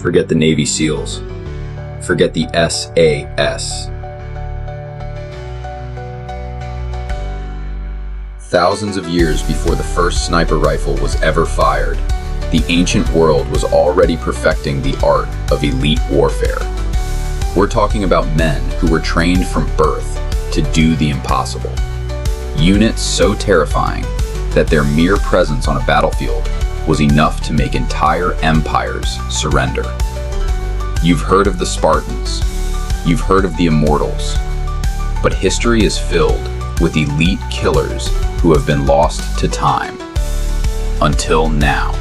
Forget the Navy SEALs. Forget the SAS. Thousands of years before the first sniper rifle was ever fired, the ancient world was already perfecting the art of elite warfare. We're talking about men who were trained from birth to do the impossible. Units so terrifying that their mere presence on a battlefield was enough to make entire empires surrender. You've heard of the Spartans, you've heard of the Immortals, but history is filled with elite killers who have been lost to time. Until now.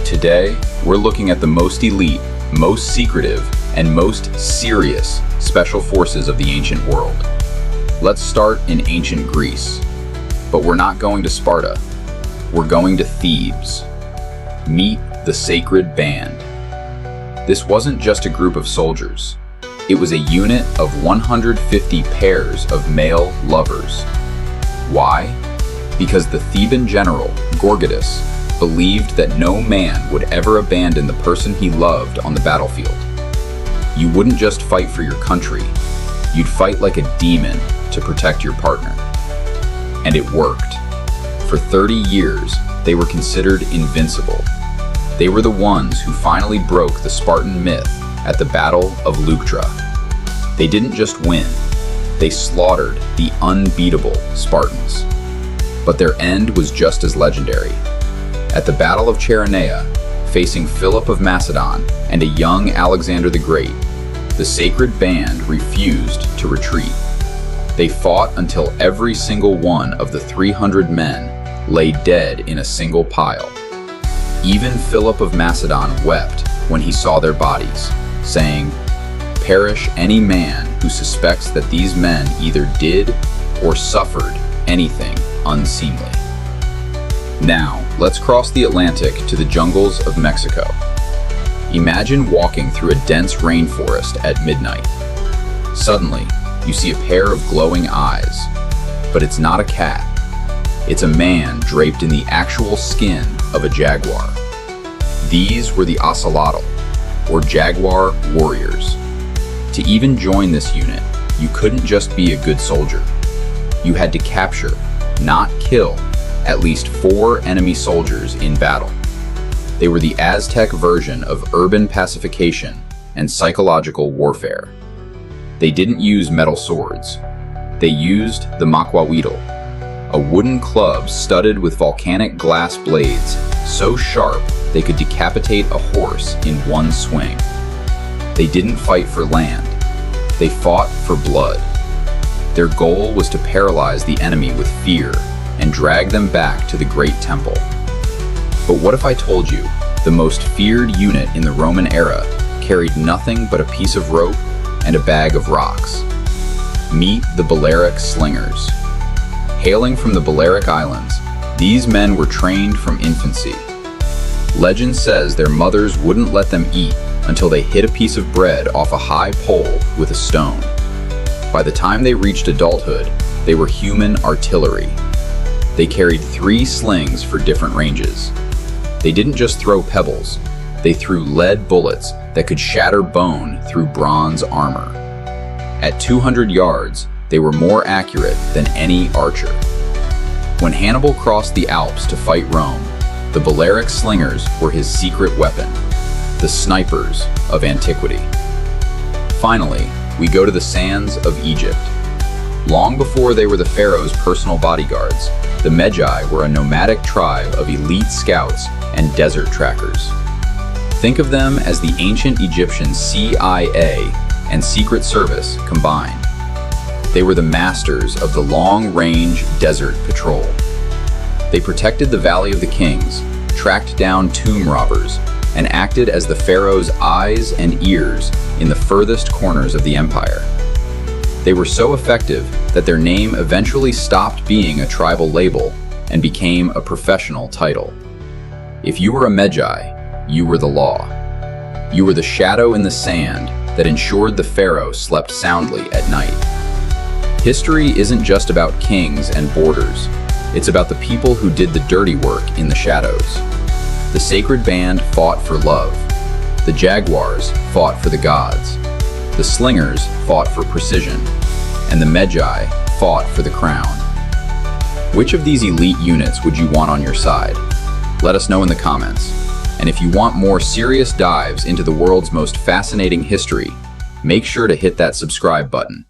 Today, we're looking at the most elite, most secretive, and most serious special forces of the ancient world. Let's start in ancient Greece. But we're not going to Sparta. We're going to Thebes. Meet the Sacred Band. This wasn't just a group of soldiers. It was a unit of 150 pairs of male lovers. Why? Because the Theban general, Gorgidas, believed that no man would ever abandon the person he loved on the battlefield. You wouldn't just fight for your country, you'd fight like a demon to protect your partner. And it worked. For 30 years, they were considered invincible. They were the ones who finally broke the Spartan myth at the Battle of Leuctra. They didn't just win, they slaughtered the unbeatable Spartans. But their end was just as legendary. At the Battle of Chaeronea, facing Philip of Macedon and a young Alexander the Great, the Sacred Band refused to retreat. They fought until every single one of the 300 men lay dead in a single pile. Even Philip of Macedon wept when he saw their bodies, saying, "Perish any man who suspects that these men either did or suffered anything unseemly." Now, let's cross the Atlantic to the jungles of Mexico. Imagine walking through a dense rainforest at midnight. Suddenly, you see a pair of glowing eyes, but it's not a cat. It's a man draped in the actual skin of a jaguar. These were the ocelotl, or jaguar warriors. To even join this unit, you couldn't just be a good soldier. You had to capture, not kill, at least 4 enemy soldiers in battle. They were the Aztec version of urban pacification and psychological warfare. They didn't use metal swords. They used the macuahuitl, a wooden club studded with volcanic glass blades so sharp they could decapitate a horse in one swing. They didn't fight for land. They fought for blood. Their goal was to paralyze the enemy with fear and drag them back to the Great Temple. But what if I told you the most feared unit in the Roman era carried nothing but a piece of rope and a bag of rocks? Meet the Balearic Slingers. Hailing from the Balearic Islands, these men were trained from infancy. Legend says their mothers wouldn't let them eat until they hit a piece of bread off a high pole with a stone. By the time they reached adulthood, they were human artillery. They carried 3 slings for different ranges. They didn't just throw pebbles, they threw lead bullets that could shatter bone through bronze armor. At 200 yards, they were more accurate than any archer. When Hannibal crossed the Alps to fight Rome, the Balearic Slingers were his secret weapon, the snipers of antiquity. Finally, we go to the sands of Egypt. Long before they were the pharaoh's personal bodyguards, the Magi were a nomadic tribe of elite scouts and desert trackers. Think of them as the ancient Egyptian CIA and Secret Service combined. They were the masters of the long-range desert patrol. They protected the Valley of the Kings, tracked down tomb robbers, and acted as the pharaoh's eyes and ears in the furthest corners of the empire. They were so effective that their name eventually stopped being a tribal label and became a professional title. If you were a Magi, you were the law. You were the shadow in the sand that ensured the pharaoh slept soundly at night. History isn't just about kings and borders. It's about the people who did the dirty work in the shadows. The Sacred Band fought for love. The jaguars fought for the gods. The slingers fought for precision. And the magi fought for the crown. Which of these elite units would you want on your side? Let us know in the comments. And if you want more serious dives into the world's most fascinating history, make sure to hit that subscribe button.